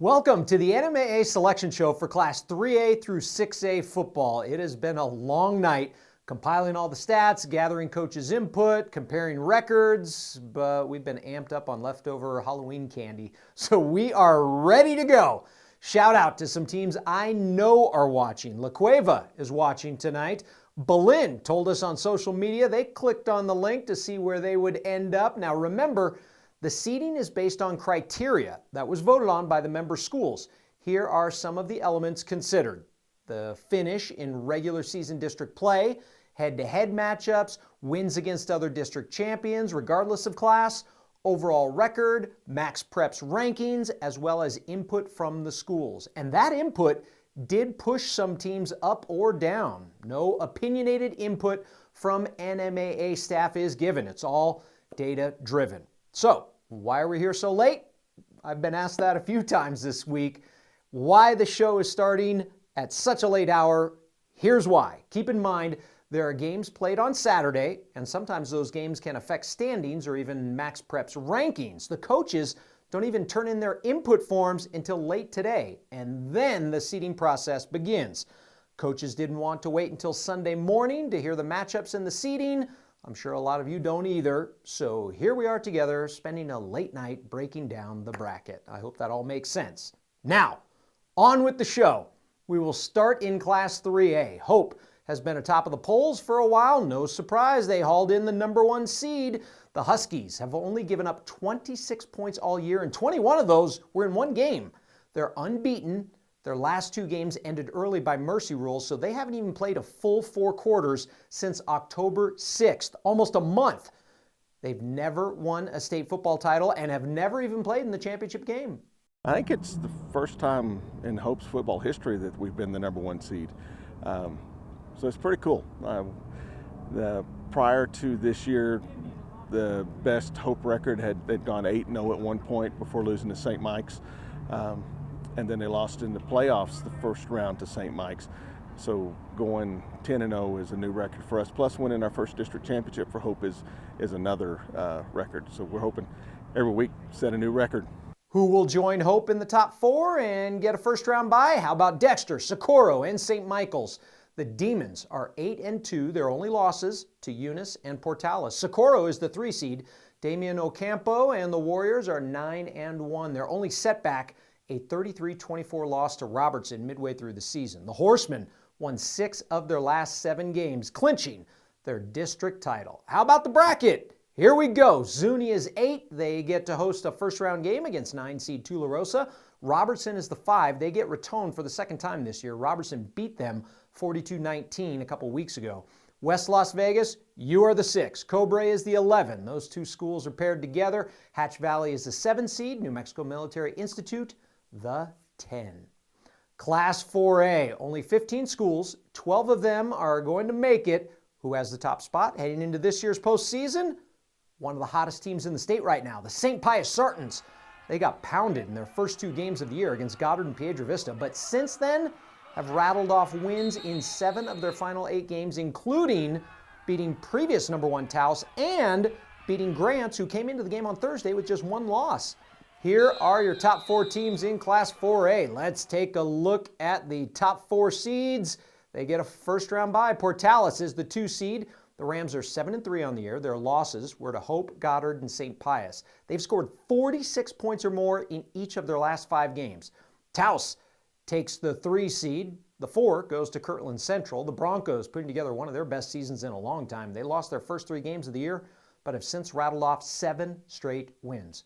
Welcome to the NMAA selection show for Class 3A through 6A football. It has been a long night compiling all the stats, gathering coaches' input, comparing records, but we've been amped up on leftover Halloween candy, so we are ready to go. Shout out to some teams I know are watching. La Cueva is watching tonight. Berlin told us on social media they clicked on the link to see where they would end up. Now remember, the seeding is based on criteria that was voted on by the member schools. Here are some of the elements considered: the finish in regular season district play, head-to-head matchups, wins against other district champions regardless of class, overall record, max preps rankings, as well as input from the schools. And that input did push some teams up or down. No opinionated input from NMAA staff is given. It's all data-driven. So, why are we here so late? I've been asked that a few times this week. Why the show is starting at such a late hour? Here's why. Keep in mind, there are games played on Saturday, and sometimes those games can affect standings or even Max Prep's rankings. The coaches don't even turn in their input forms until late today, and then the seeding process begins. Coaches didn't want to wait until Sunday morning to hear the matchups and the seeding. I'm sure a lot of you don't either. So here we are together, spending a late night breaking down the bracket. I hope that all makes sense. Now, on with the show. We will start in Class 3A. Hope has been atop of the polls for a while. No surprise, they hauled in the number one seed. The Huskies have only given up 26 points all year, and 21 of those were in one game. They're unbeaten. Their last two games ended early by mercy rules, so they haven't even played a full 4 quarters since October 6th, almost a month. They've never won a state football title and have never even played in the championship game. I think it's the first time in Hope's football history that we've been the number one seed. So it's pretty cool. Prior to this year, the best Hope record they'd gone 8-0 at one point before losing to St. Mike's. And then they lost in the playoffs the first round to St. Mike's. So going 10-0 is a new record for us. Plus winning our first district championship for Hope is another record. So we're hoping every week set a new record. Who will join Hope in the top 4 and get a first round bye? How about Dexter, Socorro, and St. Michael's? The Demons are 8-2. Their only losses to Eunice and Portales. Socorro is the 3 seed. Damian Ocampo and the Warriors are 9-1. Their only setback, a 33-24 loss to Robertson midway through the season. The Horsemen won 6 of their last 7 games, clinching their district title. How about the bracket? Here we go. Zuni is 8. They get to host a first-round game against 9 seed Tularosa. Robertson is the 5. They get Raton for the second time this year. Robertson beat them 42-19 a couple weeks ago. West Las Vegas, you are the 6. Cobre is the 11. Those two schools are paired together. Hatch Valley is the 7 seed. New Mexico Military Institute, the 10. Class 4A, only 15 schools. 12 of them are going to make it. Who has the top spot heading into this year's postseason? One of the hottest teams in the state right now, the St. Pius Sartans. They got pounded in their first 2 games of the year against Goddard and Piedra Vista, but since then have rattled off wins in 7 of their final 8 games, including beating previous number 1 Taos and beating Grants, who came into the game on Thursday with just 1 loss. Here are your top 4 teams in Class 4A. Let's take a look at the top 4 seeds. They get a first round bye. Portales is the 2 seed. The Rams are 7-3 on the year. Their losses were to Hope, Goddard, and St. Pius. They've scored 46 points or more in each of their last 5 games. Taos takes the 3 seed. The 4 goes to Kirtland Central. The Broncos putting together one of their best seasons in a long time. They lost their first 3 games of the year, but have since rattled off 7 straight wins.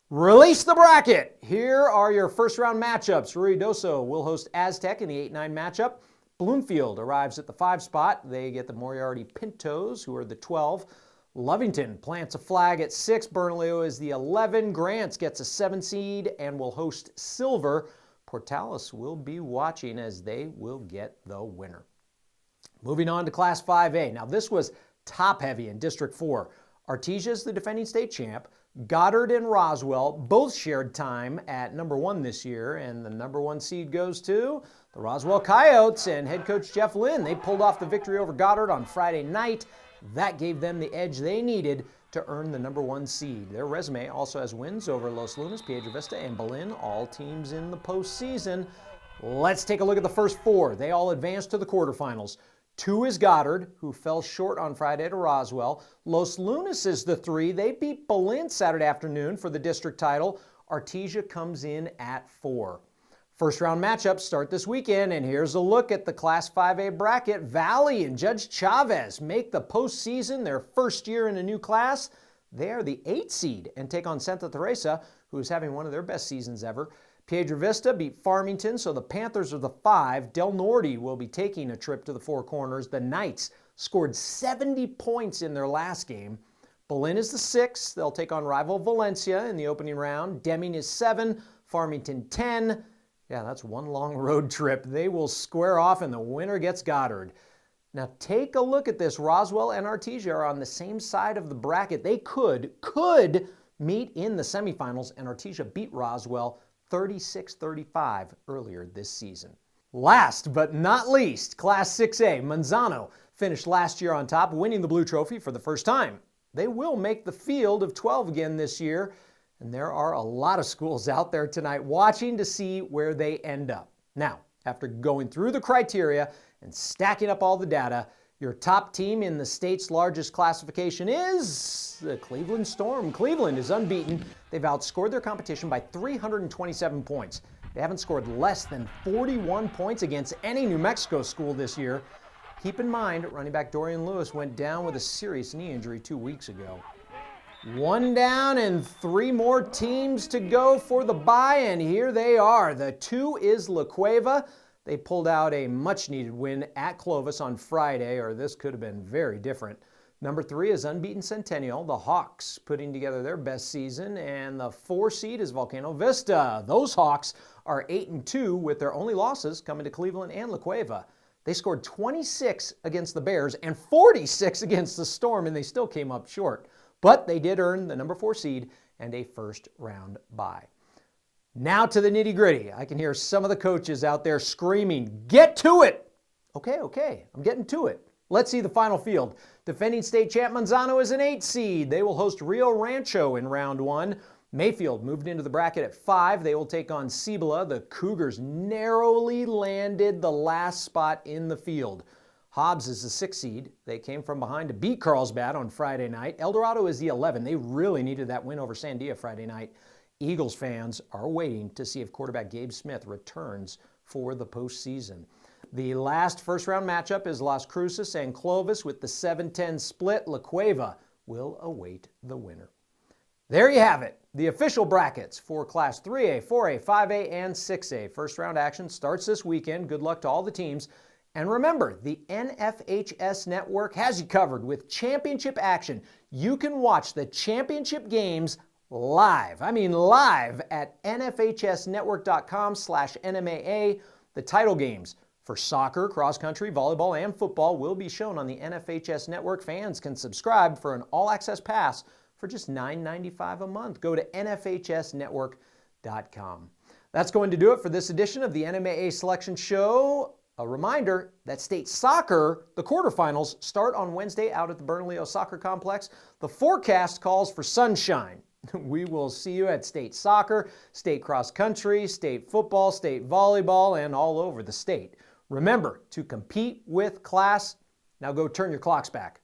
Release the bracket. Here are your first round matchups. Ruidoso will host Aztec in the 8-9 matchup. Bloomfield arrives at the 5 spot. They get the Moriarty Pintos, who are the 12. Lovington plants a flag at 6. Bernalillo is the 11. Grants gets a 7 seed and will host Silver. Portales will be watching as they will get the winner. Moving on to Class 5A. Now this was top-heavy in District 4. Artesia is the defending state champ. Goddard and Roswell both shared time at number 1 this year, and the number 1 seed goes to the Roswell Coyotes and head coach Jeff Lynn. They pulled off the victory over Goddard on Friday night. That gave them the edge they needed to earn the #1 seed. Their resume also has wins over Los Lunas, Piedra Vista, and Belen, all teams in the postseason. Let's take a look at the first 4. They all advanced to the quarterfinals. 2 is Goddard, who fell short on Friday to Roswell. Los Lunas is the 3. They beat Belen Saturday afternoon for the district title. Artesia comes in at 4. First round matchups start this weekend, and here's a look at the Class 5A bracket. Valley and Judge Chavez make the postseason, their first year in a new class. They are the 8 seed and take on Santa Teresa, who is having one of their best seasons ever. Piedra Vista beat Farmington, so the Panthers are the 5. Del Norte will be taking a trip to the Four Corners. The Knights scored 70 points in their last game. Belen is the 6. They'll take on rival Valencia in the opening round. Deming is 7. Farmington 10. Yeah, that's one long road trip. They will square off, and the winner gets Goddard. Now take a look at this. Roswell and Artesia are on the same side of the bracket. They could meet in the semifinals, and Artesia beat Roswell 36-35 earlier this season. Last but not least, Class 6A, Manzano finished last year on top, winning the Blue Trophy for the first time. They will make the field of 12 again this year, and there are a lot of schools out there tonight watching to see where they end up. Now, after going through the criteria and stacking up all the data, your top team in the state's largest classification is the Cleveland Storm. Cleveland is unbeaten. They've outscored their competition by 327 points. They haven't scored less than 41 points against any New Mexico school this year. Keep in mind, running back Dorian Lewis went down with a serious knee injury 2 weeks ago. 1 down and 3 more teams to go for the bye, and here they are. The 2 is La Cueva. They pulled out a much-needed win at Clovis on Friday, or this could have been very different. Number 3 is unbeaten Centennial, the Hawks, putting together their best season, and the 4 seed is Volcano Vista. Those Hawks are 8-2 with their only losses coming to Cleveland and La Cueva. They scored 26 against the Bears and 46 against the Storm, and they still came up short. But they did earn the number 4 seed and a first-round bye. Now to the nitty-gritty. I can hear some of the coaches out there screaming, "Get to it!" Okay, I'm getting to it. Let's see the final field. Defending state champ Manzano is an 8 seed. They will host Rio Rancho in round 1. Mayfield moved into the bracket at 5. They will take on Cibola. The Cougars narrowly landed the last spot in the field. Hobbs is the 6 seed. They came from behind to beat Carlsbad on Friday night. El Dorado is the 11. They really needed that win over Sandia Friday night. Eagles fans are waiting to see if quarterback Gabe Smith returns for the postseason. The last first-round matchup is Las Cruces and Clovis with the 7-10 split. La Cueva will await the winner. There you have it, the official brackets for Class 3A, 4A, 5A, and 6A. First-round action starts this weekend. Good luck to all the teams. And remember, the NFHS Network has you covered with championship action. You can watch the championship games live. I mean live at nfhsnetwork.com/NMAA. The title games for soccer, cross country, volleyball, and football will be shown on the NFHS Network. Fans can subscribe for an all-access pass for just $9.95 a month. Go to nfhsnetwork.com. That's going to do it for this edition of the NMAA Selection Show. A reminder that state soccer, the quarterfinals, start on Wednesday out at the Bernalillo Soccer Complex. The forecast calls for sunshine. We will see you at state soccer, state cross country, state football, state volleyball, and all over the state. Remember to compete with class. Now go turn your clocks back.